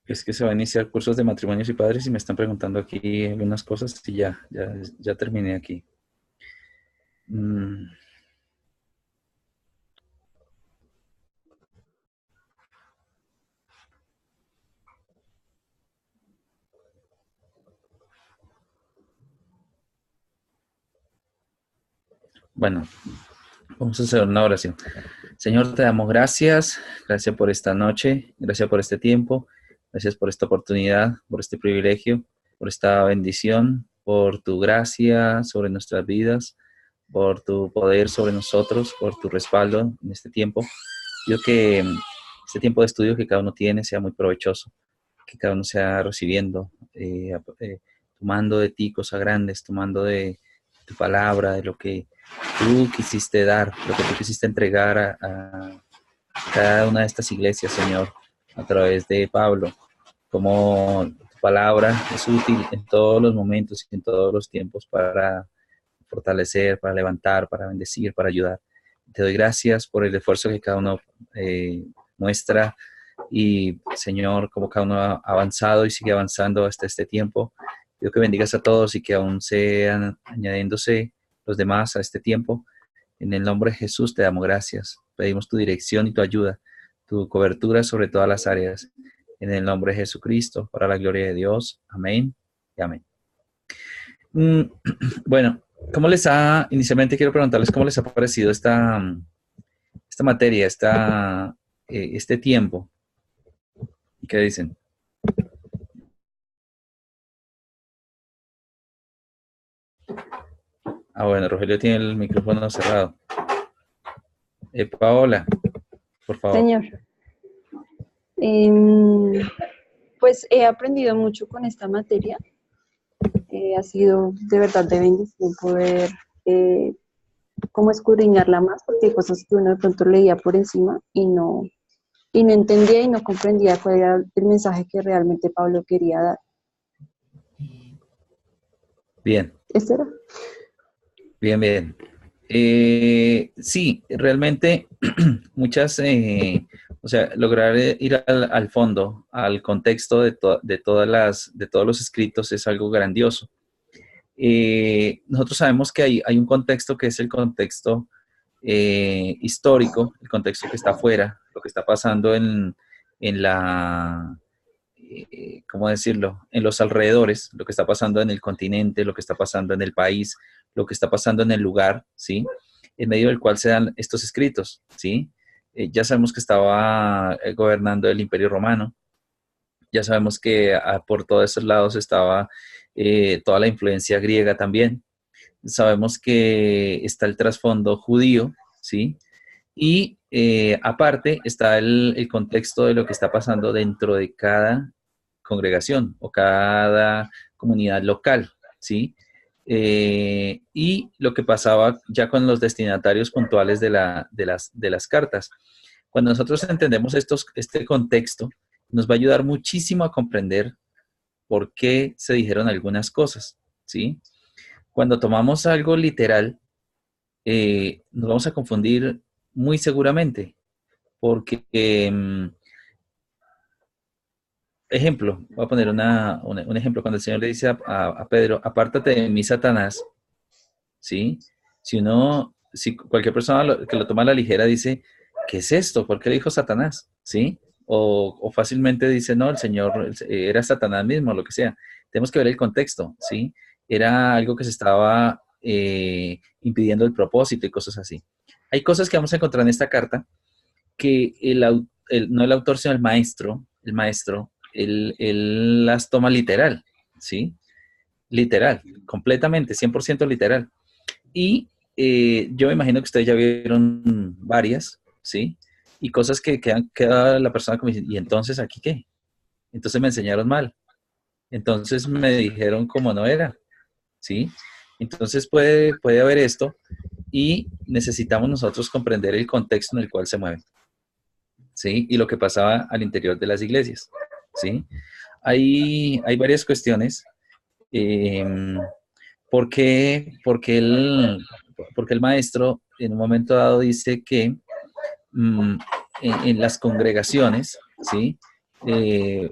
Es que se va a iniciar cursos de matrimonios y padres y me están preguntando aquí algunas cosas y ya terminé aquí. Mm, bueno, vamos a hacer una oración. Señor, te damos gracias, gracias por esta noche, gracias por este tiempo, gracias por esta oportunidad, por este privilegio, por esta bendición, por tu gracia sobre nuestras vidas, por tu poder sobre nosotros, por tu respaldo en este tiempo. Yo que este tiempo de estudio que cada uno tiene sea muy provechoso, que cada uno sea recibiendo, tomando de ti cosas grandes, tomando de tu palabra, de lo que tú quisiste dar, lo que tú quisiste entregar a cada una de estas iglesias, Señor, a través de Pablo, como tu palabra es útil en todos los momentos y en todos los tiempos para fortalecer, para levantar, para bendecir, para ayudar. Te doy gracias por el esfuerzo que cada uno muestra y, Señor, como cada uno ha avanzado y sigue avanzando hasta este tiempo. Pido que bendigas a todos y que aún sean añadiéndose los demás a este tiempo. En el nombre de Jesús te damos gracias. Pedimos tu dirección y tu ayuda, tu cobertura sobre todas las áreas. En el nombre de Jesucristo, para la gloria de Dios. Amén y amén. Mm, bueno, inicialmente quiero preguntarles cómo les ha parecido esta materia, este tiempo? ¿Qué dicen? Bueno, Rogelio tiene el micrófono cerrado. Paola, por favor. Señor, em, pues he aprendido mucho con esta materia. Ha sido de verdad de bendición poder eh, como escudriñarla más, porque hay cosas que uno de pronto leía por encima y no entendía y no comprendía cuál era el mensaje que realmente Pablo quería dar. Bien, ¿Este era? bien, bien. Sí, realmente muchas, o sea, lograr ir al fondo, al contexto de todos los escritos es algo grandioso. Nosotros sabemos que hay un contexto que es el contexto histórico, el contexto que está afuera, lo que está pasando en la, ¿cómo decirlo?, en los alrededores, lo que está pasando en el continente, lo que está pasando en el país, lo que está pasando en el lugar, ¿sí? En medio del cual se dan estos escritos, ¿sí? Ya sabemos que estaba gobernando el Imperio Romano, ya sabemos que por todos esos lados estaba toda la influencia griega también. Sabemos que está el trasfondo judío, ¿sí? Y aparte está el contexto de lo que está pasando dentro de cada congregación o cada comunidad local, ¿sí? Y lo que pasaba ya con los destinatarios puntuales de las cartas. Cuando nosotros entendemos este contexto, nos va a ayudar muchísimo a comprender por qué se dijeron algunas cosas, ¿sí? Cuando tomamos algo literal, nos vamos a confundir muy seguramente, porque, ejemplo, voy a poner un ejemplo, cuando el Señor le dice a Pedro, apártate de mí, Satanás, ¿sí? Si cualquier persona que lo toma a la ligera dice, ¿qué es esto? ¿Por qué le dijo Satanás? ¿Sí? O fácilmente dice, no, el Señor era Satanás mismo, lo que sea. Tenemos que ver el contexto, ¿sí? Era algo que se estaba impidiendo el propósito y cosas así. Hay cosas que vamos a encontrar en esta carta que no el autor, sino el maestro, él las toma literal, ¿sí? Literal, completamente, 100% literal. Y yo me imagino que ustedes ya vieron varias, ¿sí? Y cosas que queda la persona como diciendo, ¿y entonces aquí qué? Entonces me enseñaron mal. Entonces me dijeron cómo no era, ¿sí? Entonces puede haber esto y necesitamos nosotros comprender el contexto en el cual se mueve, ¿sí? Y lo que pasaba al interior de las iglesias, ¿sí? Hay varias cuestiones. Eh, ¿Por qué? Porque el maestro en un momento dado dice que mm, en las congregaciones, ¿sí?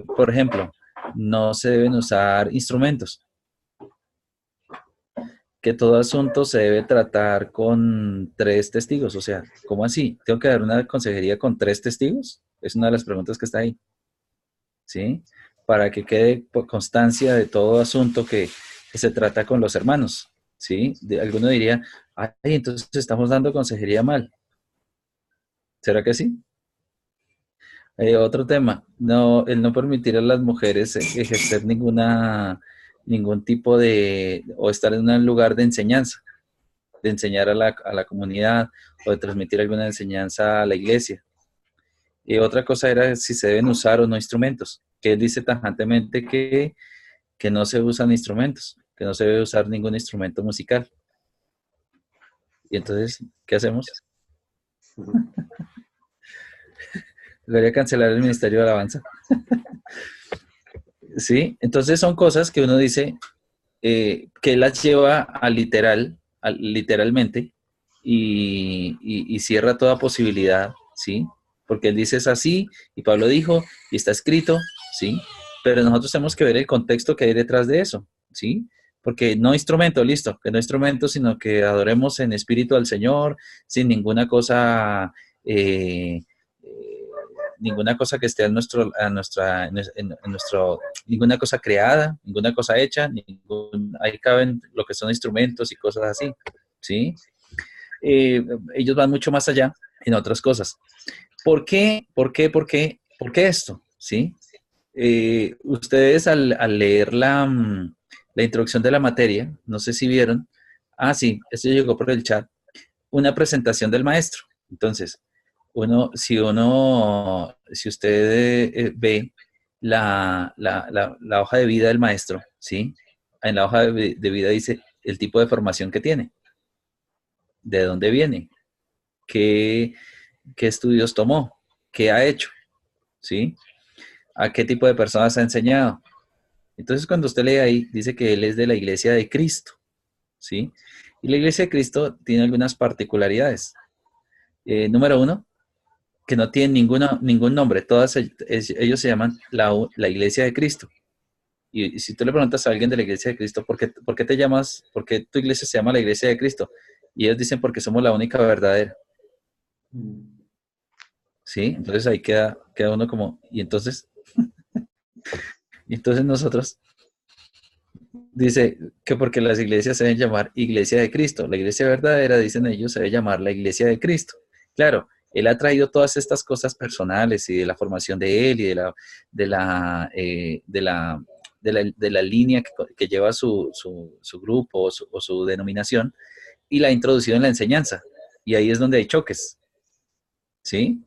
Por ejemplo, no se deben usar instrumentos, que todo asunto se debe tratar con 3 testigos. O sea, ¿cómo así? ¿Tengo que dar una consejería con 3 testigos? Es una de las preguntas que está ahí, ¿sí? Para que quede por constancia de todo asunto que se trata con los hermanos, ¿sí? Alguno diría, ay, entonces estamos dando consejería mal. ¿Será que sí? Otro tema, no, el no permitir a las mujeres ejercer ningún tipo de, o estar en un lugar de enseñanza, de enseñar a la comunidad o de transmitir alguna enseñanza a la iglesia. Y otra cosa era si se deben usar o no instrumentos, que él dice tajantemente que no se usan instrumentos, que no se debe usar ningún instrumento musical. Y entonces, ¿qué hacemos? Debería cancelar el Ministerio de Alabanza. Sí, entonces son cosas que uno dice que las lleva literalmente y cierra toda posibilidad, ¿sí? Porque él dice es así y Pablo dijo y está escrito, ¿sí? Pero nosotros tenemos que ver el contexto que hay detrás de eso, ¿sí? Porque no instrumento, listo, que no instrumento, sino que adoremos en espíritu al Señor, sin ninguna cosa ninguna cosa que esté en nuestro, ninguna cosa creada, ninguna cosa hecha, ahí caben lo que son instrumentos y cosas así, ¿sí? Ellos van mucho más allá en otras cosas. ¿Por qué? ¿Por qué? ¿Por qué? ¿Por qué esto? ¿Sí? Ustedes al leer la introducción de la materia, no sé si vieron, sí, esto llegó por el chat, una presentación del maestro. Entonces, si usted ve la hoja de vida del maestro, ¿sí? En la hoja de vida dice el tipo de formación que tiene, de dónde viene, qué, qué estudios tomó, qué ha hecho, ¿sí? A qué tipo de personas ha enseñado. Entonces, cuando usted lee ahí, dice que él es de la iglesia de Cristo, ¿sí? Y la iglesia de Cristo tiene algunas particularidades. Número uno, que no tienen ningún nombre, ellos se llaman la iglesia de Cristo. Y si tú le preguntas a alguien de la iglesia de Cristo, ¿por qué te llamas, por qué tu iglesia se llama la iglesia de Cristo? Y ellos dicen porque somos la única verdadera. ¿Sí? Entonces ahí queda uno como, y entonces nosotros, dice que porque las iglesias se deben llamar iglesia de Cristo. La iglesia verdadera, dicen ellos, se debe llamar la iglesia de Cristo. Claro, él ha traído todas estas cosas personales y de la formación de él y de la línea que lleva su grupo o su denominación y la ha introducido en la enseñanza. Y ahí es donde hay choques, ¿sí?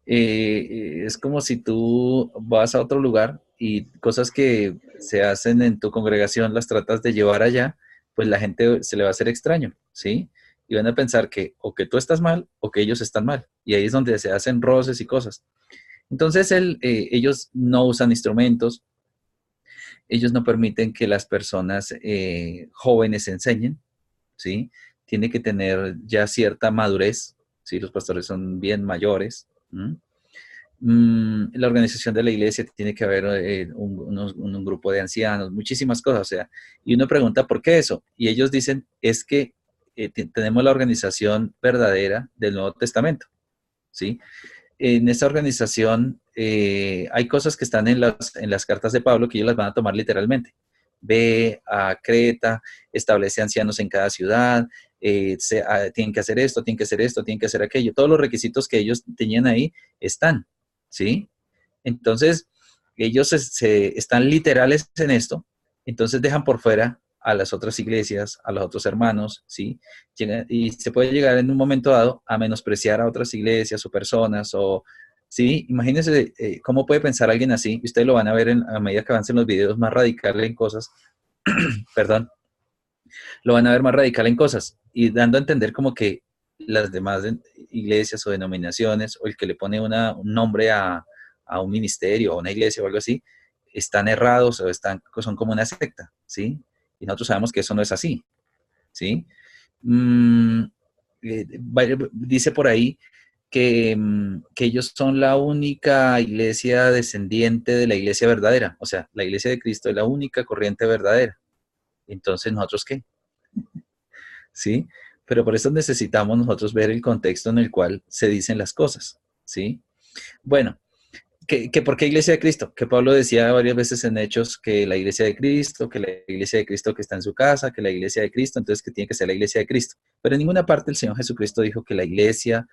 Es como si tú vas a otro lugar y cosas que se hacen en tu congregación las tratas de llevar allá, pues la gente se le va a hacer extraño, ¿sí? Y van a pensar que o que tú estás mal o que ellos están mal. Y ahí es donde se hacen roces y cosas. Entonces ellos no usan instrumentos, ellos no permiten que las personas jóvenes enseñen, ¿sí? Tiene que tener ya cierta madurez, ¿sí? Los pastores son bien mayores. La organización de la iglesia tiene que haber un grupo de ancianos, muchísimas cosas, o sea, y uno pregunta por qué eso, y ellos dicen, es que tenemos la organización verdadera del Nuevo Testamento, ¿sí? En esta organización hay cosas que están en las cartas de Pablo que ellos las van a tomar literalmente. Ve a Creta, establece ancianos en cada ciudad, tienen que hacer esto, tienen que hacer esto, tienen que hacer aquello. Todos los requisitos que ellos tenían ahí están, ¿sí? Entonces, ellos están literales en esto, entonces dejan por fuera a las otras iglesias, a los otros hermanos, ¿sí? Y se puede llegar en un momento dado a menospreciar a otras iglesias o personas, ¿sí? Imagínense cómo puede pensar alguien así, y ustedes lo van a ver a medida que avancen los videos más radicales en cosas, perdón, lo van a ver más radical en cosas, y dando a entender como que las demás iglesias o denominaciones, o el que le pone un nombre a un ministerio o una iglesia o algo así, están errados o son como una secta, ¿sí? Y nosotros sabemos que eso no es así, ¿sí? Mm, dice por ahí que ellos son la única iglesia descendiente de la iglesia verdadera. O sea, la iglesia de Cristo es la única corriente verdadera. Entonces, ¿nosotros qué? ¿Sí? Pero por eso necesitamos nosotros ver el contexto en el cual se dicen las cosas, ¿sí? Bueno, ¿por qué iglesia de Cristo? Que Pablo decía varias veces en Hechos que la iglesia de Cristo, que la iglesia de Cristo que está en su casa, que la iglesia de Cristo, entonces que tiene que ser la iglesia de Cristo. Pero en ninguna parte el Señor Jesucristo dijo que la iglesia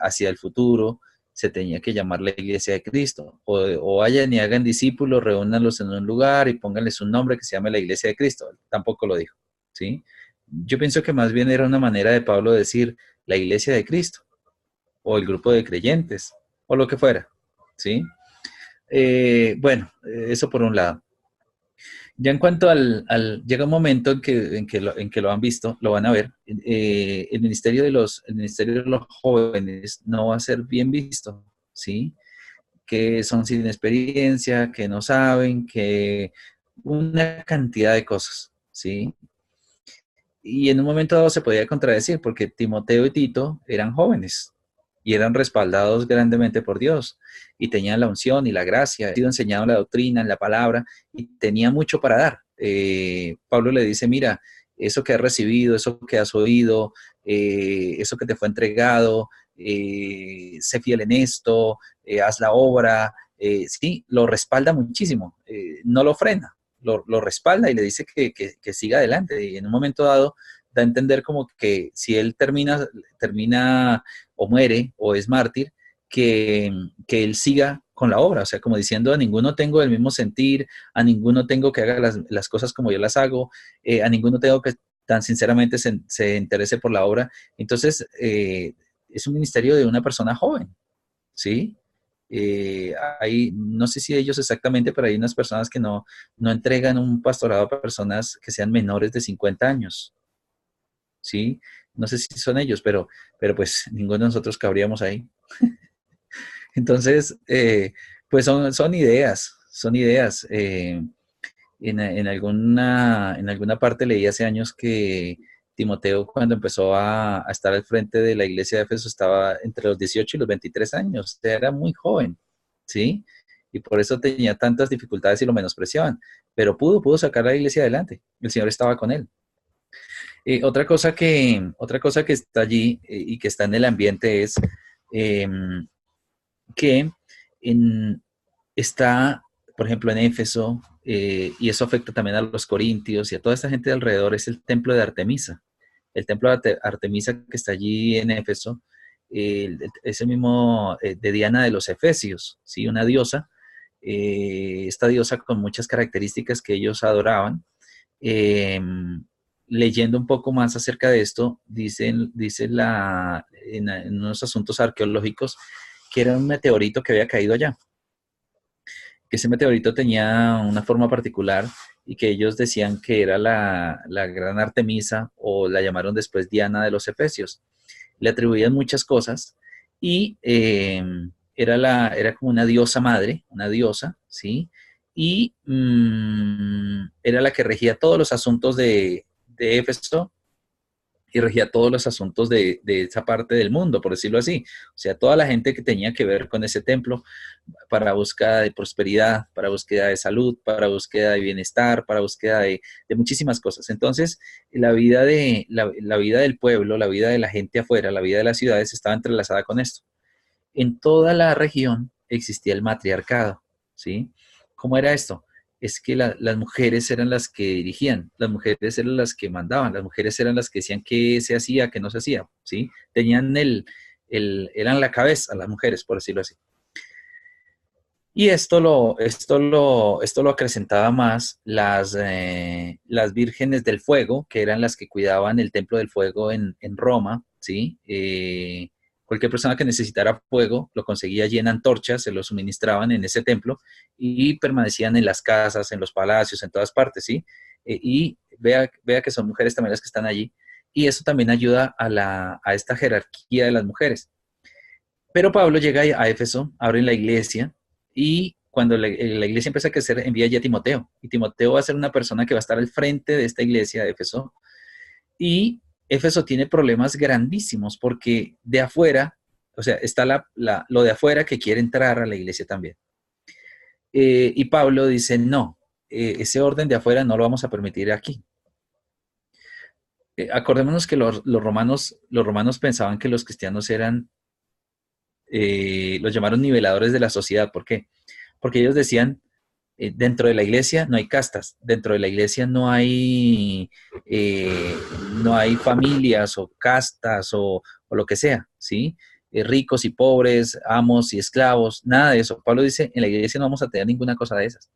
hacia el futuro se tenía que llamar la iglesia de Cristo. O vayan y hagan discípulos, reúnanlos en un lugar y pónganles un nombre que se llame la iglesia de Cristo. Tampoco lo dijo, ¿sí? Yo pienso que más bien era una manera de Pablo decir la iglesia de Cristo, o el grupo de creyentes, o lo que fuera, ¿sí? Bueno, eso por un lado. Ya en cuanto llega un momento en que lo han visto, lo van a ver, el ministerio de los jóvenes no va a ser bien visto, ¿sí? Que son sin experiencia, que no saben, que una cantidad de cosas, ¿sí? Y en un momento dado se podía contradecir porque Timoteo y Tito eran jóvenes y eran respaldados grandemente por Dios y tenían la unción y la gracia, han sido enseñados la doctrina, en la palabra y tenía mucho para dar. Pablo le dice, mira, eso que has recibido, eso que has oído, eso que te fue entregado, sé fiel en esto, haz la obra, sí, lo respalda muchísimo, no lo frena. Lo respalda y le dice que siga adelante. Y en un momento dado da a entender como que si él termina o muere o es mártir, que él siga con la obra. O sea, como diciendo, a ninguno tengo el mismo sentir, a ninguno tengo que haga las cosas como yo las hago, a ninguno tengo que tan sinceramente se interese por la obra. Entonces, es un ministerio de una persona joven, ¿sí? Hay, no sé si ellos exactamente, pero hay unas personas que no entregan un pastorado a personas que sean menores de 50 años, ¿sí? No sé si son ellos, pero pues ninguno de nosotros cabríamos ahí. Entonces, pues son ideas, son ideas. En alguna parte leí hace años que Timoteo, cuando empezó a estar al frente de la iglesia de Éfeso, estaba entre los 18 y los 23 años, o sea, era muy joven, ¿sí? Y por eso tenía tantas dificultades y lo menospreciaban, pero pudo sacar a la iglesia adelante, el Señor estaba con él. Otra cosa que está allí y que está en el ambiente es eh, que en, está, por ejemplo, en Éfeso, y eso afecta también a los corintios y a toda esta gente de alrededor, es el templo de Artemisa. El templo de Artemisa que está allí en Éfeso, es el mismo de Diana de los Efesios, ¿sí? Una diosa, esta diosa con muchas características que ellos adoraban. Eh, Leyendo un poco más acerca de esto, dice en unos asuntos arqueológicos que era un meteorito que había caído allá, que ese meteorito tenía una forma particular y que ellos decían que era la gran Artemisa, o la llamaron después Diana de los Efesios. Le atribuían muchas cosas y era como una diosa madre, una diosa, ¿sí? Y era la que regía todos los asuntos de Éfeso y regía todos los asuntos de esa parte del mundo, por decirlo así. O sea, toda la gente que tenía que ver con ese templo para búsqueda de prosperidad, para búsqueda de salud, para búsqueda de bienestar, para búsqueda de muchísimas cosas. Entonces, la vida del pueblo, la vida de la gente afuera, la vida de las ciudades estaba entrelazada con esto. En toda la región existía el matriarcado, ¿sí? ¿Cómo era esto? Es que las mujeres eran las que dirigían, las mujeres eran las que mandaban, las mujeres eran las que decían qué se hacía, qué no se hacía, ¿sí? Tenían eran la cabeza, las mujeres, por decirlo así. Y esto lo acrecentaba más las vírgenes del fuego, que eran las que cuidaban el templo del fuego en Roma, ¿sí? Cualquier persona que necesitara fuego lo conseguía allí en antorchas, se lo suministraban en ese templo y permanecían en las casas, en los palacios, en todas partes, ¿sí? Y vea que son mujeres también las que están allí. Y eso también ayuda a esta jerarquía de las mujeres. Pero Pablo llega a Éfeso, abre la iglesia y cuando la iglesia empieza a crecer, envía ya a Timoteo. Y Timoteo va a ser una persona que va a estar al frente de esta iglesia de Éfeso. Y Éfeso tiene problemas grandísimos porque de afuera O sea, está lo de afuera que quiere entrar a la iglesia también. Y Pablo dice, no, ese orden de afuera no lo vamos a permitir aquí. Acordémonos que los romanos pensaban que los cristianos eran, los llamaron niveladores de la sociedad. ¿Por qué? Porque ellos decían, dentro de la iglesia no hay castas, dentro de la iglesia eh, no hay familias o castas o lo que sea, ¿sí? Ricos y pobres, amos y esclavos, nada de eso. Pablo dice, en la iglesia no vamos a tener ninguna cosa de esas.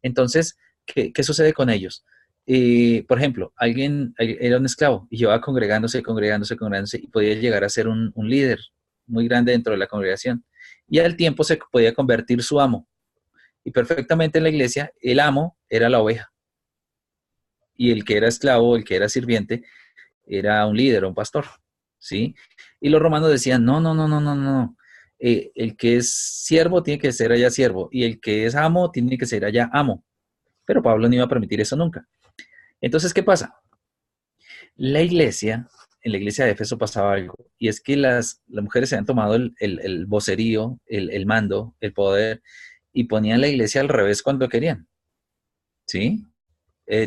Entonces, ¿qué sucede con ellos? Por ejemplo, alguien era un esclavo y llevaba congregándose, congregándose, congregándose y podía llegar a ser un líder muy grande dentro de la congregación. Y al tiempo se podía convertir su amo. Y perfectamente en la iglesia, el amo era la oveja. Y el que era esclavo, el que era sirviente, era un líder, un pastor. ¿Sí? Y los romanos decían, no, no, no, no, no, no. El que es siervo tiene que ser allá siervo. Y el que es amo tiene que ser allá amo. Pero Pablo no iba a permitir eso nunca. Entonces, ¿qué pasa? La iglesia, en la iglesia de Éfeso pasaba algo, y es que las mujeres se habían tomado el vocerío, el mando, el poder, y ponían la iglesia al revés cuando querían, ¿sí?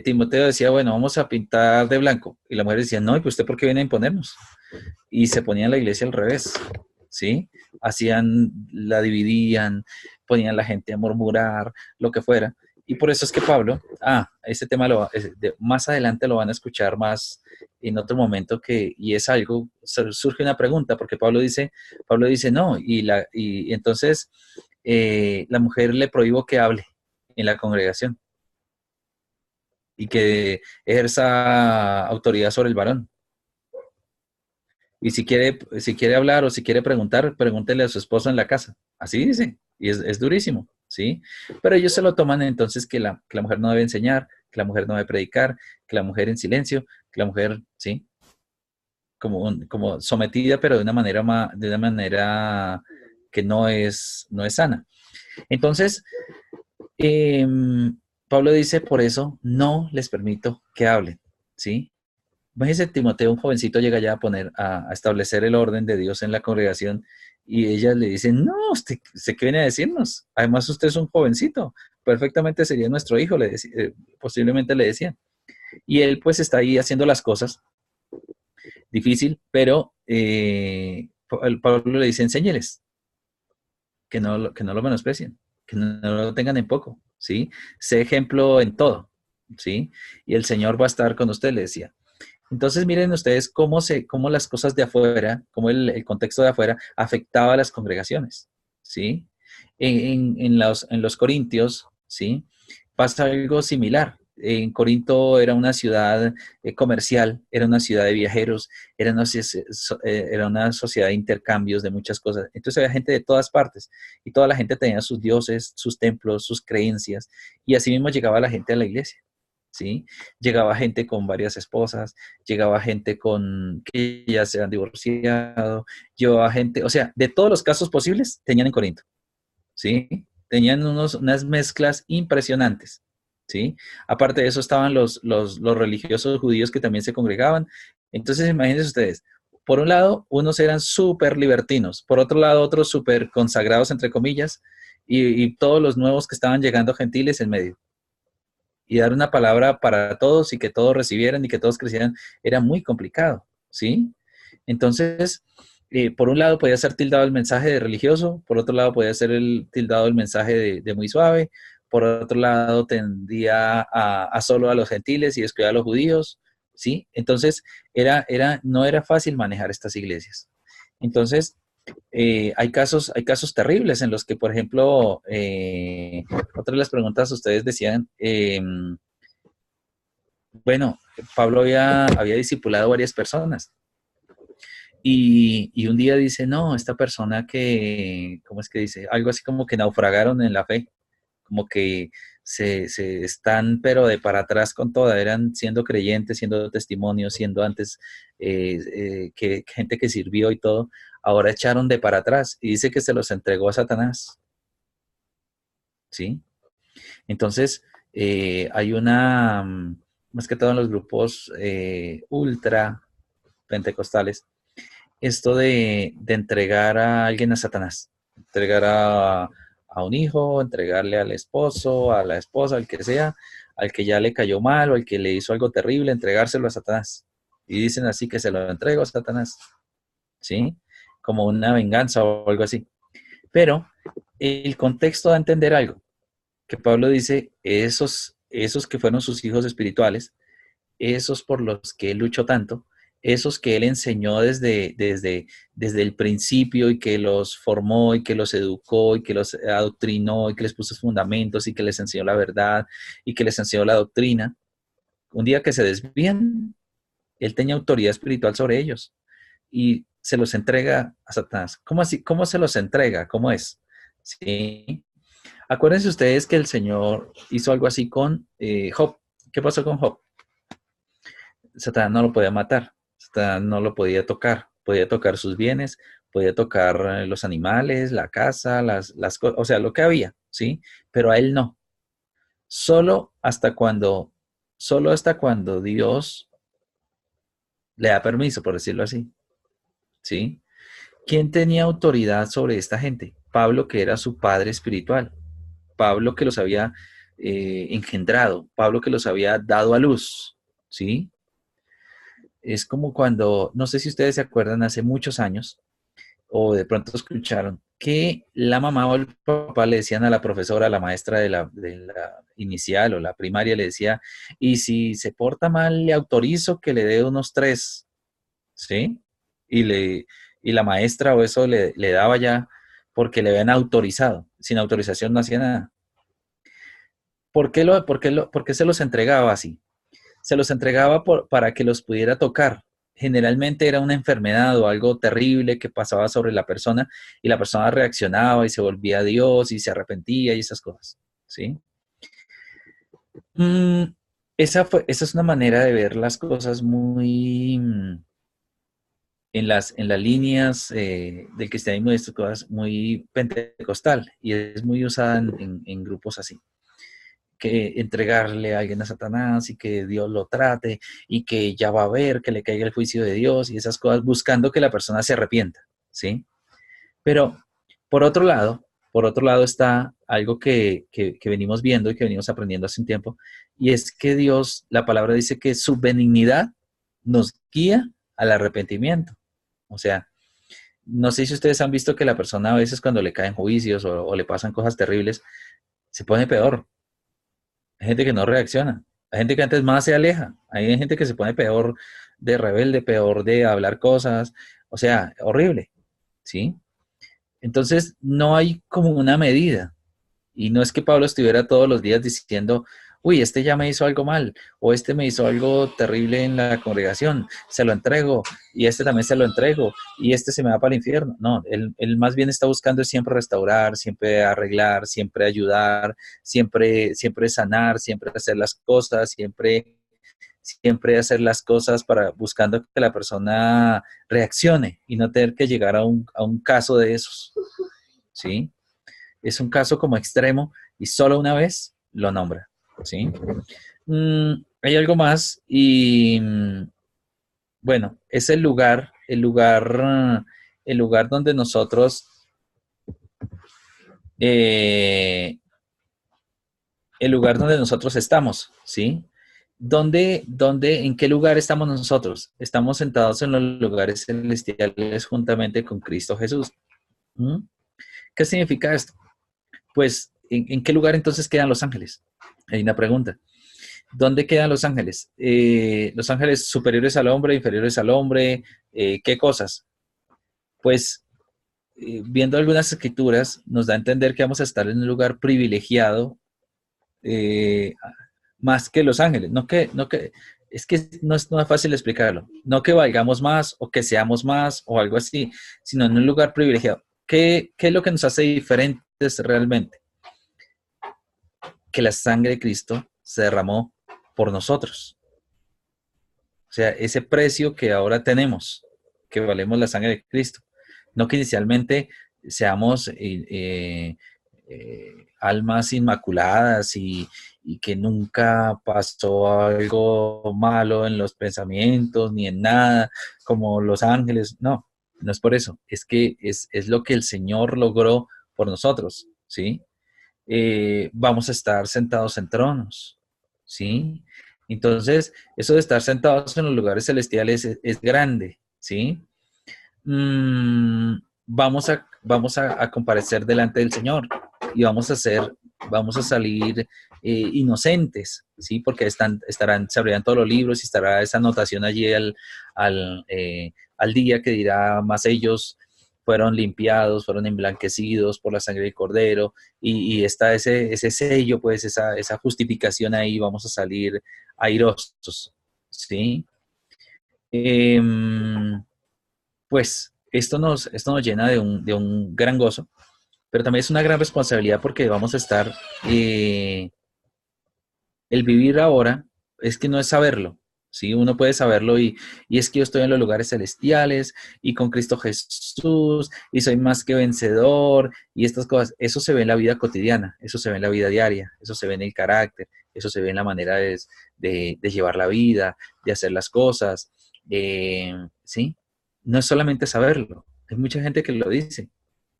Timoteo decía, bueno, vamos a pintar de blanco, y la mujer decía, no, ¿y pues usted por qué viene a imponernos? Y se ponían la iglesia al revés, ¿sí? La dividían, ponían a la gente a murmurar, lo que fuera. Y por eso es que Pablo, este tema más adelante lo van a escuchar más en otro momento y es algo, surge una pregunta, porque Pablo dice no, y entonces la mujer le prohíbo que hable en la congregación y que ejerza autoridad sobre el varón. Y si quiere hablar o si quiere preguntar, pregúntele a su esposo en la casa. Así dice. Y es durísimo, ¿sí? Pero ellos se lo toman entonces que la mujer no debe enseñar, que la mujer no debe predicar, que la mujer en silencio, que la mujer, ¿sí? Como sometida, pero de una manera que no es sana. Entonces, Pablo dice, por eso no les permito que hablen, ¿sí? Imagínese, Timoteo, un jovencito llega ya a establecer el orden de Dios en la congregación y ellas le dicen, no, ¿usted qué viene a decirnos? Además, usted es un jovencito, perfectamente sería nuestro hijo, posiblemente le decían. Y él pues está ahí haciendo las cosas, difícil, pero Pablo le dice, enséñeles, que no lo menosprecien, que no lo tengan en poco, ¿sí? Sé ejemplo en todo, ¿sí? Y el Señor va a estar con usted, le decía. Entonces miren ustedes cómo las cosas de afuera, cómo el contexto de afuera afectaba a las congregaciones, ¿sí? En los Corintios, ¿sí? Pasa algo similar. En Corinto era una ciudad comercial, era una ciudad de viajeros, era una sociedad de intercambios de muchas cosas. Entonces había gente de todas partes y toda la gente tenía sus dioses, sus templos, sus creencias y así mismo llegaba la gente a la iglesia, ¿sí? Llegaba gente con varias esposas, llegaba gente que ya se han divorciado, llevaba gente, o sea, de todos los casos posibles tenían en Corinto, ¿sí? Tenían unas mezclas impresionantes, ¿sí? Aparte de eso estaban los religiosos judíos que también se congregaban. Entonces, imagínense ustedes, por un lado, unos eran súper libertinos, por otro lado, otros súper consagrados, entre comillas, y todos los nuevos que estaban llegando gentiles en medio y dar una palabra para todos y que todos recibieran y que todos crecieran, era muy complicado, ¿sí? Entonces, por un lado podía ser tildado el mensaje de religioso, por otro lado podía ser tildado el mensaje de muy suave, por otro lado tendía a solo a los gentiles y descuidar a los judíos, ¿sí? Entonces, no era fácil manejar estas iglesias. Entonces, hay casos terribles en los que, por ejemplo, otra de las preguntas ustedes decían, bueno, Pablo había discipulado varias personas y un día dice, no, esta persona ¿cómo es que dice? Algo así como que naufragaron en la fe, como que se están, pero de para atrás con toda, eran siendo creyentes, siendo testimonios, siendo antes que gente que sirvió y todo, ahora echaron de para atrás y dice que se los entregó a Satanás, ¿sí? Entonces, hay más que todo en los grupos ultra pentecostales, esto de entregar a alguien a Satanás, entregar a un hijo, entregarle al esposo, a la esposa, al que sea, al que ya le cayó mal o al que le hizo algo terrible, entregárselo a Satanás. Y dicen así que se lo entrego a Satanás, ¿sí? Como una venganza o algo así. Pero el contexto da a entender algo, que Pablo dice, esos que fueron sus hijos espirituales, esos por los que él luchó tanto, esos que él enseñó desde el principio y que los formó y que los educó y que los adoctrinó y que les puso fundamentos y que les enseñó la verdad y que les enseñó la doctrina, un día que se desvían, él tenía autoridad espiritual sobre ellos y se los entrega a Satanás. ¿Cómo así? ¿Cómo se los entrega? ¿Cómo es? Sí. Acuérdense ustedes que el Señor hizo algo así con Job. ¿Qué pasó con Job? Satanás no lo podía matar, Satanás no lo podía tocar sus bienes, podía tocar los animales, la casa, las cosas, o sea, lo que había, ¿sí? Pero a él no. Solo hasta cuando, solo hasta cuando Dios le da permiso, por decirlo así, ¿sí? ¿Quién tenía autoridad sobre esta gente? Pablo, que era su padre espiritual, Pablo que los había engendrado, Pablo que los había dado a luz, ¿sí? Es como cuando, no sé si ustedes se acuerdan, hace muchos años, o de pronto escucharon, que la mamá o el papá le decían a la profesora, a la maestra de la inicial o la primaria, le decía, y si se porta mal, le autorizo que le dé unos tres, ¿sí? Y, y la maestra o eso le daba ya porque le habían autorizado. Sin autorización no hacía nada. ¿Por qué se los entregaba así? Se los entregaba para que los pudiera tocar. Generalmente era una enfermedad o algo terrible que pasaba sobre la persona y la persona reaccionaba y se volvía a Dios y se arrepentía y esas cosas, ¿sí? Mm, esa es una manera de ver las cosas muy en las líneas del cristianismo y estas cosas muy pentecostal y es muy usada en grupos así que entregarle a alguien a Satanás y que Dios lo trate y que ya va a ver que le caiga el juicio de Dios y esas cosas, buscando que la persona se arrepienta, ¿sí? Pero por otro lado está algo que venimos viendo y que venimos aprendiendo hace un tiempo, y es que Dios, la palabra dice que su benignidad nos guía al arrepentimiento. O sea, no sé si ustedes han visto que la persona a veces cuando le caen juicios o le pasan cosas terribles, se pone peor. Hay gente que no reacciona. Hay gente que antes más se aleja. Hay gente que se pone peor de rebelde, peor de hablar cosas. O sea, horrible. ¿Sí? Entonces, no hay como una medida. Y no es que Pablo estuviera todos los días diciendo, uy, este ya me hizo algo mal, o este me hizo algo terrible en la congregación, se lo entrego, y este también se lo entrego, y este se me va para el infierno. No, él más bien está buscando siempre restaurar, siempre arreglar, siempre ayudar, siempre sanar, siempre hacer las cosas, siempre hacer las cosas para buscando que la persona reaccione y no tener que llegar a un caso de esos, ¿sí? Es un caso como extremo y solo una vez lo nombra, ¿sí? Hay algo más y, bueno, es el lugar donde nosotros, eh, el lugar donde nosotros estamos, ¿sí? ¿En qué lugar estamos nosotros? Estamos sentados en los lugares celestiales juntamente con Cristo Jesús. ¿Mm? ¿Qué significa esto? Pues, ¿en qué lugar entonces quedan los ángeles? Hay una pregunta. ¿Dónde quedan los ángeles? Los ángeles superiores al hombre, inferiores al hombre, ¿qué cosas? Pues, viendo algunas escrituras, nos da a entender que vamos a estar en un lugar privilegiado eh, más que los ángeles. Es que no es fácil explicarlo. No que valgamos más o que seamos más o algo así, sino en un lugar privilegiado. ¿Qué es lo que nos hace diferentes realmente? Que la sangre de Cristo se derramó por nosotros. O sea, ese precio que ahora tenemos, que valemos la sangre de Cristo. No que inicialmente seamos almas inmaculadas y que nunca pasó algo malo en los pensamientos ni en nada, como los ángeles. No. No es por eso, es que es lo que el Señor logró por nosotros, ¿sí? Vamos a estar sentados en tronos, ¿sí? Entonces, eso de estar sentados en los lugares celestiales es grande, ¿sí? Vamos a comparecer delante del Señor y vamos a salir inocentes, ¿sí? Porque se abrirán todos los libros y estará esa anotación allí al día que dirá, más ellos fueron limpiados, fueron emblanquecidos por la sangre del Cordero, y está ese sello, pues esa justificación ahí, vamos a salir airosos, ¿sí? Em, pues esto nos llena de un gran gozo, pero también es una gran responsabilidad porque vamos a estar, el vivir ahora es que no es saberlo, ¿sí? Uno puede saberlo y es que yo estoy en los lugares celestiales y con Cristo Jesús y soy más que vencedor y estas cosas, eso se ve en la vida cotidiana, eso se ve en la vida diaria, eso se ve en el carácter, eso se ve en la manera de llevar la vida, de hacer las cosas, ¿sí? No es solamente saberlo, hay mucha gente que lo dice.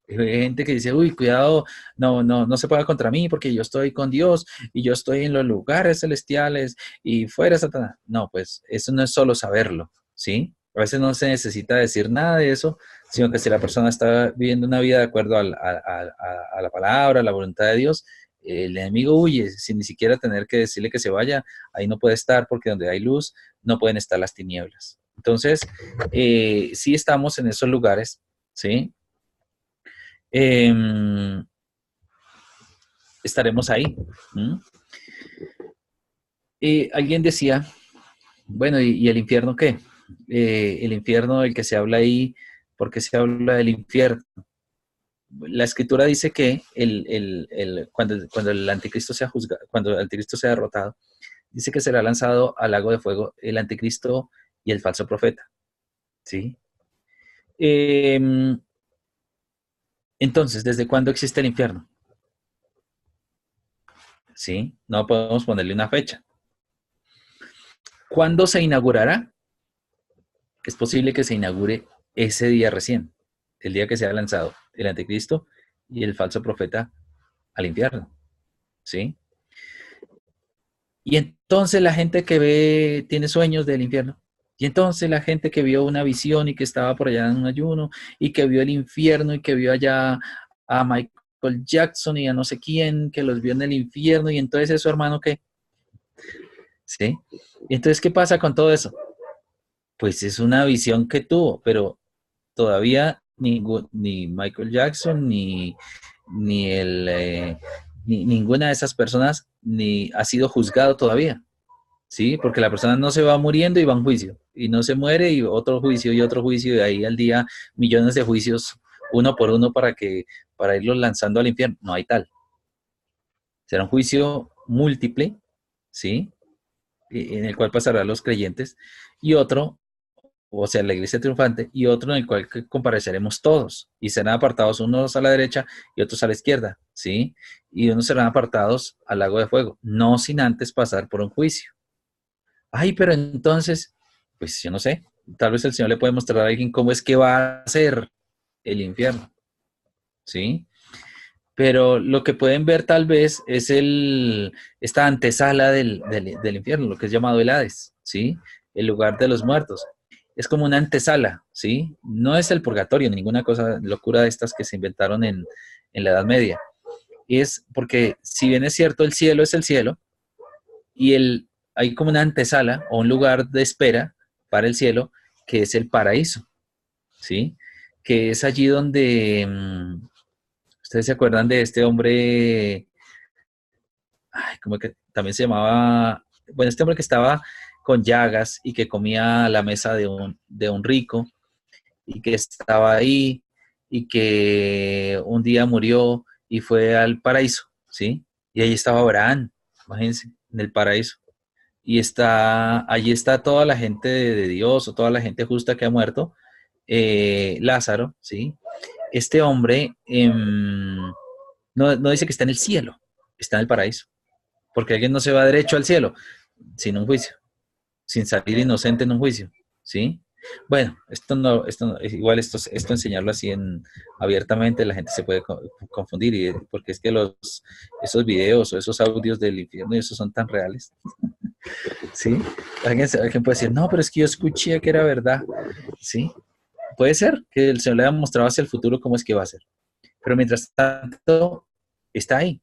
Hay gente que dice, uy, cuidado, no se ponga contra mí porque yo estoy con Dios y yo estoy en los lugares celestiales y fuera Satanás. No, pues eso no es solo saberlo, ¿sí? A veces no se necesita decir nada de eso, sino que si la persona está viviendo una vida de acuerdo a la palabra, a la voluntad de Dios, el enemigo huye sin ni siquiera tener que decirle que se vaya. Ahí no puede estar porque donde hay luz no pueden estar las tinieblas. Entonces, sí estamos en esos lugares, ¿sí? eh, Estaremos ahí. ¿Mm? Alguien decía, bueno, ¿y el infierno qué? El infierno del que se habla ahí, ¿por qué se habla del infierno? La escritura dice que cuando el anticristo sea juzgado, cuando el anticristo sea derrotado, dice que será lanzado al lago de fuego el anticristo y el falso profeta. ¿Sí? Eh, entonces, ¿desde cuándo existe el infierno? ¿Sí? No podemos ponerle una fecha. ¿Cuándo se inaugurará? Es posible que se inaugure ese día recién, el día que se ha lanzado el anticristo y el falso profeta al infierno, ¿sí? Y entonces la gente que ve, tiene sueños del infierno. Y entonces la gente que vio una visión y que estaba por allá en un ayuno y que vio el infierno y que vio allá a Michael Jackson y a no sé quién, que los vio en el infierno, y entonces eso, hermano, ¿qué? ¿Sí? Y entonces, ¿qué pasa con todo eso? Pues es una visión que tuvo, pero todavía ni Michael Jackson, ni ninguna de esas personas ni ha sido juzgado todavía, ¿sí? Porque la persona no se va muriendo y va a un juicio, y no se muere y otro juicio y otro juicio, y ahí al día millones de juicios, uno por uno, para irlos lanzando al infierno. No hay tal. Será un juicio múltiple, ¿sí? En el cual pasarán los creyentes, y otro, o sea, la iglesia triunfante, y otro en el cual compareceremos todos, y serán apartados unos a la derecha y otros a la izquierda, ¿sí? Y unos serán apartados al lago de fuego, no sin antes pasar por un juicio. Ay, pero entonces, pues yo no sé, tal vez el Señor le puede mostrar a alguien cómo es que va a ser el infierno, ¿sí? Pero lo que pueden ver tal vez es esta antesala del infierno, lo que es llamado el Hades, ¿sí? El lugar de los muertos. Es como una antesala, ¿sí? No es el purgatorio, ninguna cosa, locura de estas que se inventaron en la Edad Media. Es porque, si bien es cierto, el cielo es el cielo, y hay como una antesala o un lugar de espera para el cielo, que es el paraíso, ¿sí? Que es allí donde, ustedes se acuerdan de este hombre, ay, como que también se llamaba, bueno, este hombre que estaba con llagas y que comía a la mesa de un rico, y que estaba ahí y que un día murió y fue al paraíso, ¿sí? Y ahí estaba Abraham, imagínense, en el paraíso. Y allí está toda la gente de Dios, o toda la gente justa que ha muerto, Lázaro, ¿sí? Este hombre, no dice que está en el cielo, está en el paraíso, porque alguien no se va derecho al cielo sin un juicio, sin salir inocente en un juicio, ¿sí? Bueno, igual esto enseñarlo así abiertamente, la gente se puede confundir, porque es que esos videos o esos audios del infierno, esos son tan reales, ¿sí? Alguien puede decir, no, pero es que yo escuché que era verdad, ¿sí? Puede ser que el Señor le haya mostrado hacia el futuro cómo es que va a ser, pero mientras tanto, está ahí,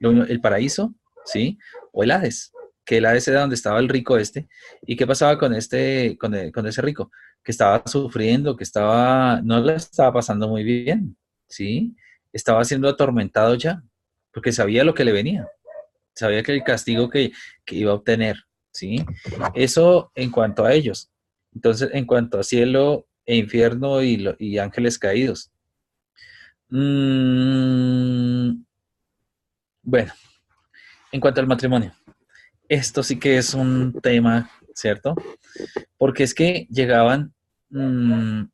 el paraíso, ¿sí? O el Hades, que el Hades era donde estaba el rico este. ¿Y qué pasaba con ese rico? Que estaba sufriendo, no le estaba pasando muy bien, ¿sí? Estaba siendo atormentado ya, porque sabía lo que le venía, sabía que el castigo que iba a obtener, ¿sí? Eso en cuanto a ellos. Entonces, en cuanto a cielo e infierno y ángeles caídos. Mm, bueno, en cuanto al matrimonio. Esto sí que es un tema, ¿cierto? Porque es que llegaban mmm,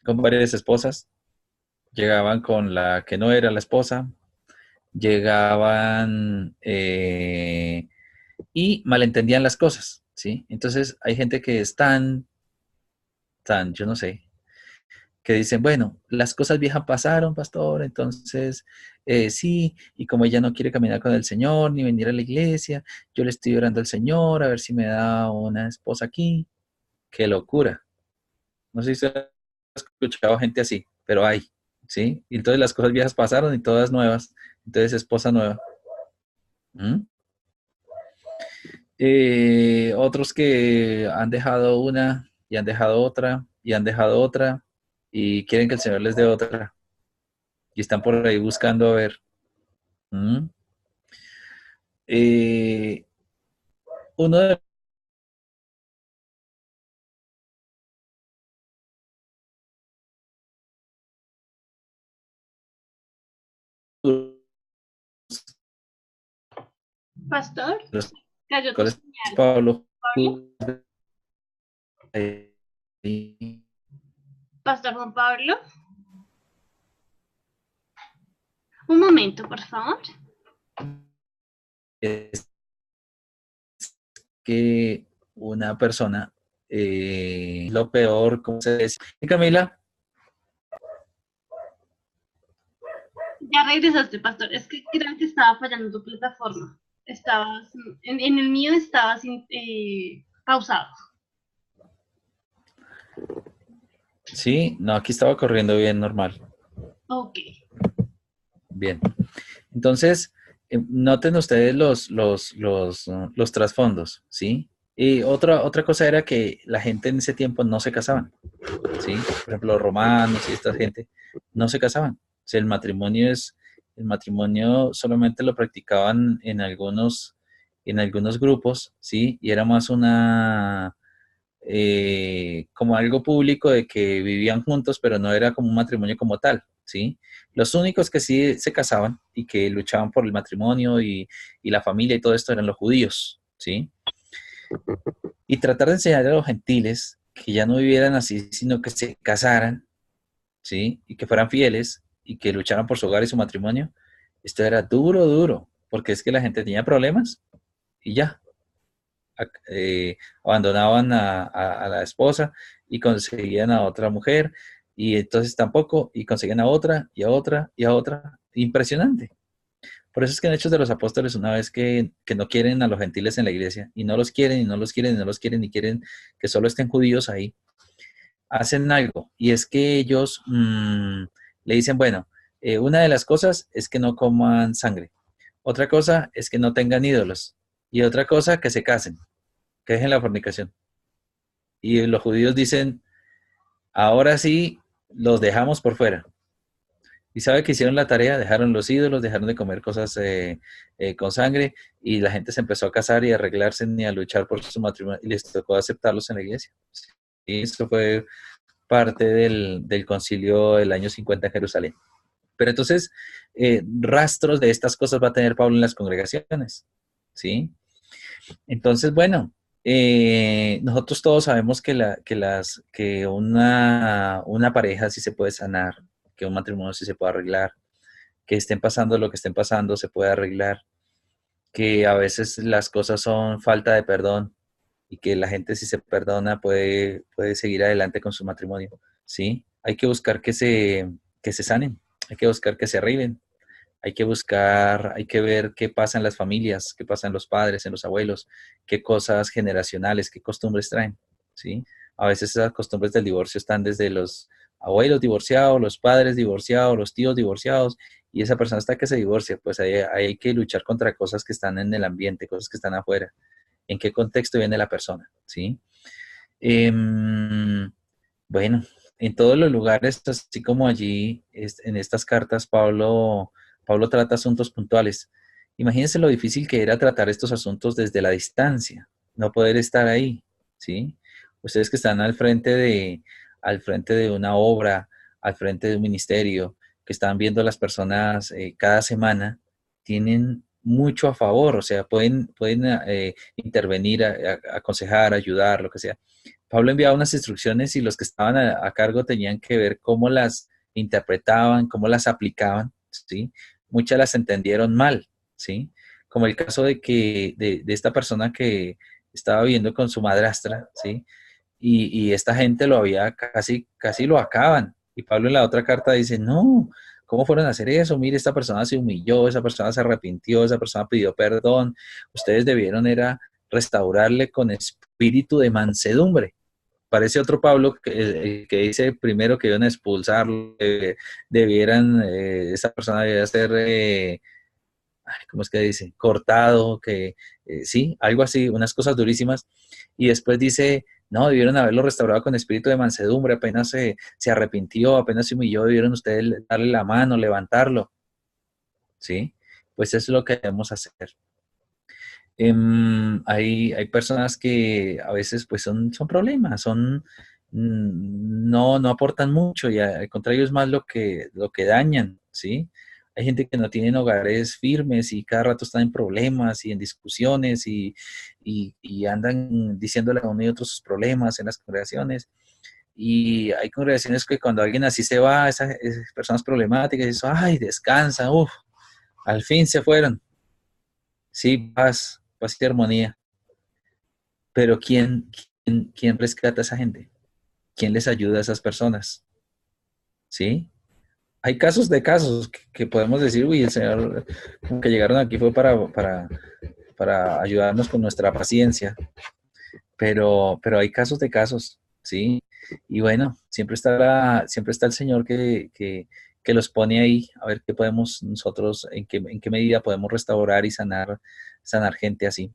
con varias esposas, llegaban con la que no era la esposa, llegaban y malentendían las cosas, ¿sí? Entonces hay gente que es yo no sé, que dicen, bueno, las cosas viejas pasaron, pastor, entonces sí, y como ella no quiere caminar con el Señor ni venir a la iglesia, yo le estoy orando al Señor a ver si me da una esposa aquí. Qué locura. No sé si usted ha escuchado gente así, pero hay, ¿sí? Y entonces las cosas viejas pasaron y todas nuevas. Entonces esposa nueva. ¿Mm? Otros que han dejado una y han dejado otra y han dejado otra y quieren que el Señor les dé otra y están por ahí buscando a ver. ¿Mm? Eh, uno de Pastor, los cayó tu cuales señal. Pablo Pablo, Pastor Juan Pablo, un momento, por favor. es que una persona, lo peor, ¿cómo se dice? Y Camila, Ya regresaste, Pastor. Es que creo que estaba fallando tu plataforma. Estabas, en el mío estabas pausado. sí, no, aquí estaba corriendo bien, normal. Ok. Bien. Entonces, noten ustedes los trasfondos, ¿sí? Y otra cosa era que la gente en ese tiempo no se casaban, ¿sí? Por ejemplo, los romanos y esta gente no se casaban. O sea, el matrimonio solamente lo practicaban en algunos grupos, ¿sí? Y era más como algo público de que vivían juntos, pero no era como un matrimonio como tal, ¿sí? Los únicos que sí se casaban y que luchaban por el matrimonio y la familia y todo esto eran los judíos, ¿sí? Y tratar de enseñar a los gentiles que ya no vivieran así, sino que se casaran, ¿sí? Y que fueran fieles y que lucharan por su hogar y su matrimonio, esto era duro, duro, porque es que la gente tenía problemas y ya, abandonaban a la esposa y conseguían a otra mujer y entonces tampoco, y conseguían a otra y a otra y a otra. Impresionante. Por eso es que en Hechos de los Apóstoles, una vez que no quieren a los gentiles en la iglesia, y no los quieren, y no los quieren, y no los quieren, y quieren que solo estén judíos ahí, hacen algo, y es que ellos le dicen, bueno, una de las cosas es que no coman sangre, otra cosa es que no tengan ídolos, y otra cosa que se casen, que dejen la fornicación. Y los judíos dicen, ahora sí, los dejamos por fuera. Y sabe que hicieron la tarea, dejaron los ídolos, dejaron de comer cosas con sangre y la gente se empezó a casar y a arreglarse ni a luchar por su matrimonio y les tocó aceptarlos en la iglesia. Y esto fue parte del concilio del año 50 en Jerusalén. Pero entonces, rastros de estas cosas va a tener Pablo en las congregaciones, ¿sí? Entonces, bueno, nosotros todos sabemos que una pareja sí se puede sanar, que un matrimonio sí se puede arreglar, que estén pasando lo que estén pasando se puede arreglar, que a veces las cosas son falta de perdón, y que la gente si se perdona puede seguir adelante con su matrimonio, ¿sí? Hay que buscar que se sanen, hay que buscar que se arreglen, hay que buscar, hay que ver qué pasa en las familias, qué pasa en los padres, en los abuelos, qué cosas generacionales, qué costumbres traen, ¿sí? A veces esas costumbres del divorcio están desde los abuelos divorciados, los padres divorciados, los tíos divorciados, y esa persona hasta que se divorcia, pues ahí hay que luchar contra cosas que están en el ambiente, cosas que están afuera. ¿En qué contexto viene la persona? ¿Sí? Em, bueno, en todos los lugares, así como allí, en estas cartas, Pablo trata asuntos puntuales. Imagínense lo difícil que era tratar estos asuntos desde la distancia, no poder estar ahí, ¿sí? Ustedes que están al frente de una obra, al frente de un ministerio, que están viendo a las personas cada semana, tienen mucho a favor, o sea, pueden intervenir, aconsejar, ayudar, lo que sea. Pablo enviaba unas instrucciones y los que estaban a cargo tenían que ver cómo las interpretaban, cómo las aplicaban, ¿sí? Muchas las entendieron mal, ¿sí? Como el caso de esta persona que estaba viviendo con su madrastra, ¿sí? Y esta gente lo había casi lo acaban. Y Pablo en la otra carta dice, no, ¿cómo fueron a hacer eso? Mire, esta persona se humilló, esa persona se arrepintió, esa persona pidió perdón. Ustedes debieron era restaurarle con espíritu de mansedumbre. Parece otro Pablo que dice primero que deben expulsarlo, debieran, esa persona debía ser, ¿cómo es que dice? Cortado, sí, algo así, unas cosas durísimas. Y después dice, no, debieron haberlo restaurado con espíritu de mansedumbre, apenas se arrepintió, apenas se humilló, debieron ustedes darle la mano, levantarlo, ¿sí? Pues eso es lo que debemos hacer. Hay personas que a veces pues son problemas, no aportan mucho y al contrario es más lo que dañan, ¿sí? Hay gente que no tienen hogares firmes y cada rato están en problemas y en discusiones y andan diciéndole a uno y otro sus problemas en las congregaciones. Y hay congregaciones que cuando alguien así se va, esas personas problemáticas, dicen, ay, descansa, uff, al fin se fueron. Sí, paz y armonía. Pero ¿quién rescata a esa gente? ¿Quién les ayuda a esas personas? ¿Sí? Hay casos de casos que podemos decir, uy, el Señor como que llegaron aquí fue para ayudarnos con nuestra paciencia, pero hay casos de casos, ¿sí? Y bueno, siempre está el Señor que los pone ahí, a ver qué podemos nosotros, en qué medida podemos restaurar y sanar gente así.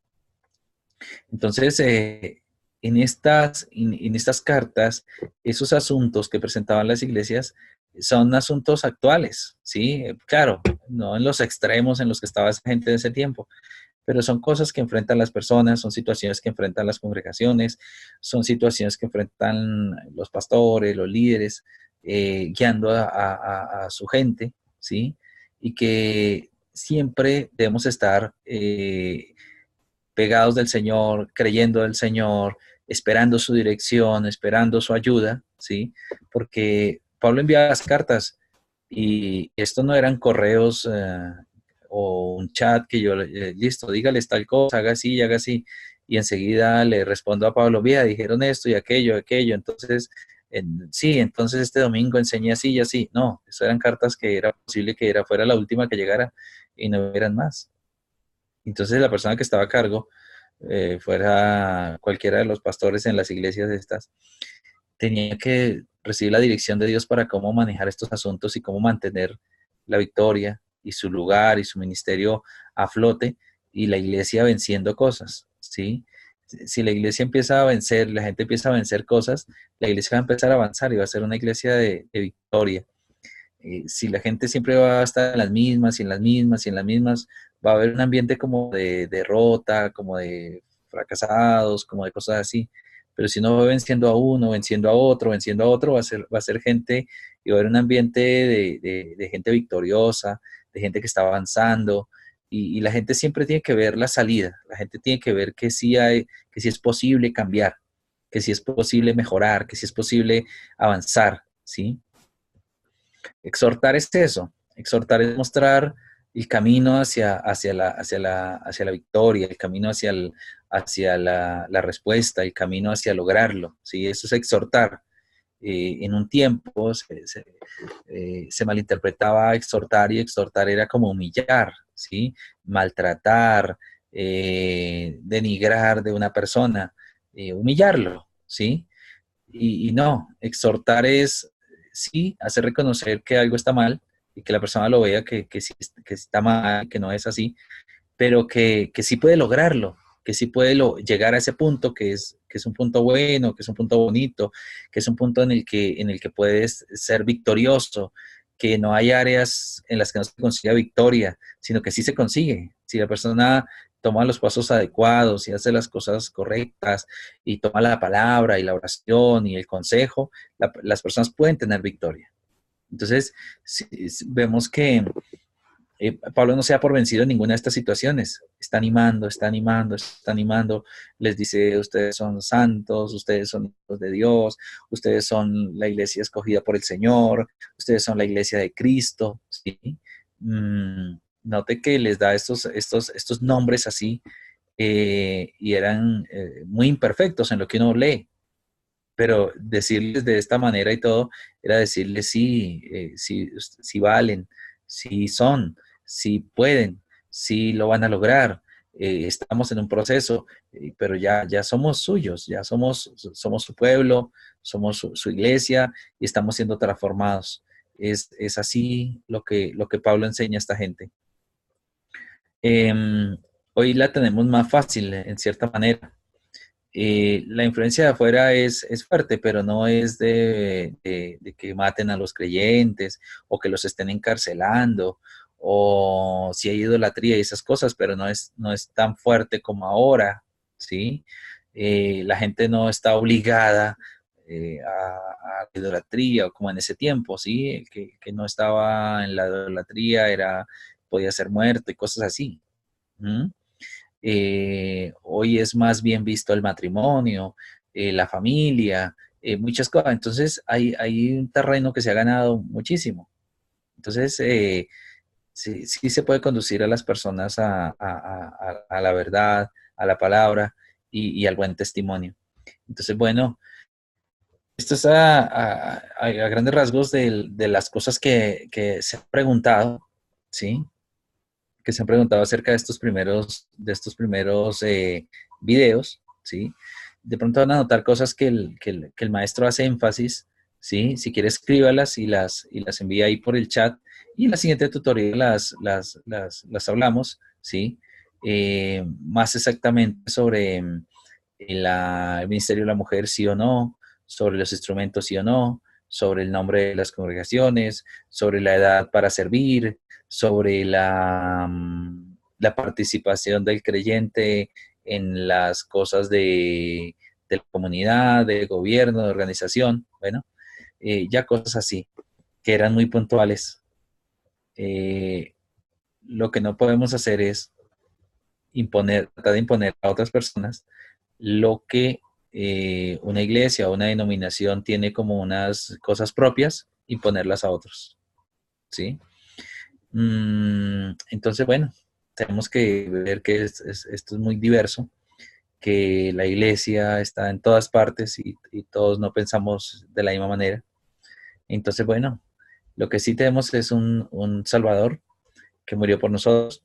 Entonces, en estas cartas, esos asuntos que presentaban las iglesias son asuntos actuales, ¿sí? Claro, no en los extremos en los que estaba esa gente de ese tiempo, pero son cosas que enfrentan las personas, son situaciones que enfrentan las congregaciones, son situaciones que enfrentan los pastores, los líderes, guiando a su gente, ¿sí? Y que siempre debemos estar pegados del Señor, creyendo del Señor, esperando su dirección, esperando su ayuda, ¿sí? Porque Pablo enviaba las cartas y esto no eran correos o un chat que yo, listo, dígales tal cosa, haga así, y enseguida le respondo a Pablo, vea, dijeron esto y aquello, entonces, sí, entonces este domingo enseñé así y así. No, eso eran cartas que era posible que fuera la última que llegara y no eran más. Entonces la persona que estaba a cargo, fuera cualquiera de los pastores en las iglesias estas, tenía que recibir la dirección de Dios para cómo manejar estos asuntos y cómo mantener la victoria y su lugar y su ministerio a flote y la iglesia venciendo cosas, ¿sí? Si la iglesia empieza a vencer, la gente empieza a vencer cosas, la iglesia va a empezar a avanzar y va a ser una iglesia de victoria. Si la gente siempre va a estar en las mismas y en las mismas y en las mismas, va a haber un ambiente como de derrota, como de fracasados, como de cosas así. Pero si uno va venciendo a uno, venciendo a otro, va a ser gente y va a haber un ambiente de gente victoriosa, de gente que está avanzando. Y la gente siempre tiene que ver la salida, la gente tiene que ver que sí es posible cambiar, que sí es posible mejorar, que sí es posible avanzar, ¿sí? Exhortar es eso, exhortar es mostrar el camino hacia la victoria, el camino hacia la respuesta, el camino hacia lograrlo, ¿sí? Eso es exhortar. En un tiempo se malinterpretaba exhortar, y exhortar era como humillar, ¿sí? Maltratar, denigrar de una persona, humillarlo, ¿sí? Y no, exhortar es, sí, hacer reconocer que algo está mal y que la persona lo vea sí, que está mal, que no es así, pero que sí puede lograrlo, que sí puede llegar a ese punto que es un punto bueno, que es un punto bonito, que es un punto en el que puedes ser victorioso, que no hay áreas en las que no se consiga victoria, sino que sí se consigue. Si la persona toma los pasos adecuados y hace las cosas correctas y toma la palabra y la oración y el consejo, las personas pueden tener victoria. Entonces, vemos que Pablo no se da por vencido en ninguna de estas situaciones. Está animando, está animando, está animando. Les dice, ustedes son santos, ustedes son hijos de Dios, ustedes son la iglesia escogida por el Señor, ustedes son la iglesia de Cristo. ¿Sí? Note que les da estos nombres así, y eran muy imperfectos en lo que uno lee. Pero decirles de esta manera y todo, era decirles sí, sí valen, sí son, sí pueden, sí lo van a lograr. Estamos en un proceso, pero ya somos suyos, ya somos su pueblo, somos su iglesia y estamos siendo transformados. Es así lo que Pablo enseña a esta gente. Hoy la tenemos más fácil, en cierta manera. La influencia de afuera es fuerte, pero no es de que maten a los creyentes o que los estén encarcelando o si hay idolatría y esas cosas, pero no es tan fuerte como ahora, ¿sí? La gente no está obligada a la idolatría o como en ese tiempo, ¿sí? El que no estaba en la idolatría podía ser muerto y cosas así. ¿Mm? Hoy es más bien visto el matrimonio, la familia, muchas cosas. Entonces hay un terreno que se ha ganado muchísimo. Entonces, sí se puede conducir a las personas a la verdad, a la palabra y al buen testimonio. Entonces, bueno, esto es a grandes rasgos de las cosas que se han preguntado, ¿sí? Que se han preguntado acerca de estos primeros videos, ¿sí? De pronto van a notar cosas que el maestro hace énfasis, ¿sí? Si quiere escríbalas y las envía ahí por el chat y en la siguiente tutorial las hablamos, ¿sí? Más exactamente sobre el Ministerio de la Mujer, sí o no, sobre los instrumentos, sí o no, sobre el nombre de las congregaciones, sobre la edad para servir, sobre la participación del creyente en las cosas de la comunidad, de gobierno, de organización, bueno, ya cosas así, que eran muy puntuales. Lo que no podemos hacer es tratar de imponer a otras personas lo que una iglesia o una denominación tiene como unas cosas propias, imponerlas a otros, ¿sí? Entonces, bueno, tenemos que ver que esto es muy diverso, que la iglesia está en todas partes y todos no pensamos de la misma manera. Entonces, bueno, lo que sí tenemos es un Salvador que murió por nosotros,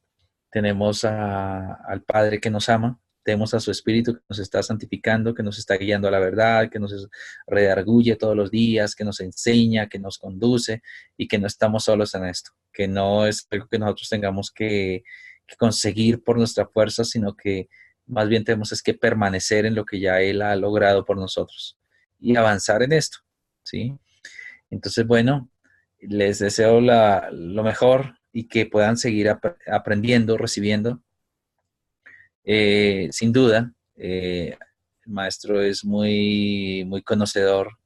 tenemos al Padre que nos ama, tenemos a su Espíritu que nos está santificando, que nos está guiando a la verdad, que nos redarguye todos los días, que nos enseña, que nos conduce y que no estamos solos en esto, que no es algo que nosotros tengamos que conseguir por nuestra fuerza, sino que más bien tenemos es que permanecer en lo que ya Él ha logrado por nosotros y avanzar en esto, ¿sí? Entonces, bueno, les deseo lo mejor y que puedan seguir aprendiendo, recibiendo. Sin duda, el maestro es muy conocedor,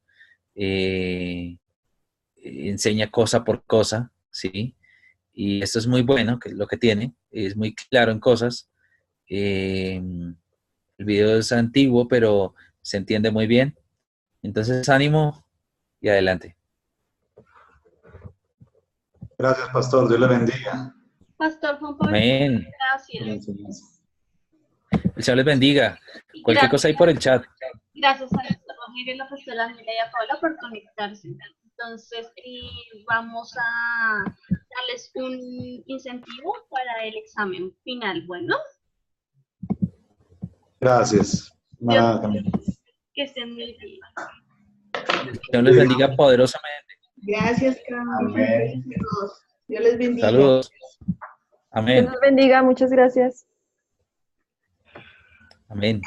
enseña cosa por cosa, ¿sí? Y esto es muy bueno, que lo que tiene, es muy claro en cosas. El video es antiguo, pero se entiende muy bien. Entonces, ánimo y adelante. Gracias, pastor. Dios le bendiga. Pastor, fue un poco Amén. gracias. Gracias. El Señor les bendiga. Cualquier cosa ahí por el chat. Gracias a pastor Rogelio, la pastora Mila y a Paola por conectarse. Entonces, vamos a darles un incentivo para el examen final. Bueno, Gracias. que estén muy bien. El Señor les bendiga poderosamente. Gracias, Carlos. Dios les bendiga. Saludos. Dios Amén. los bendiga, muchas gracias. Amén.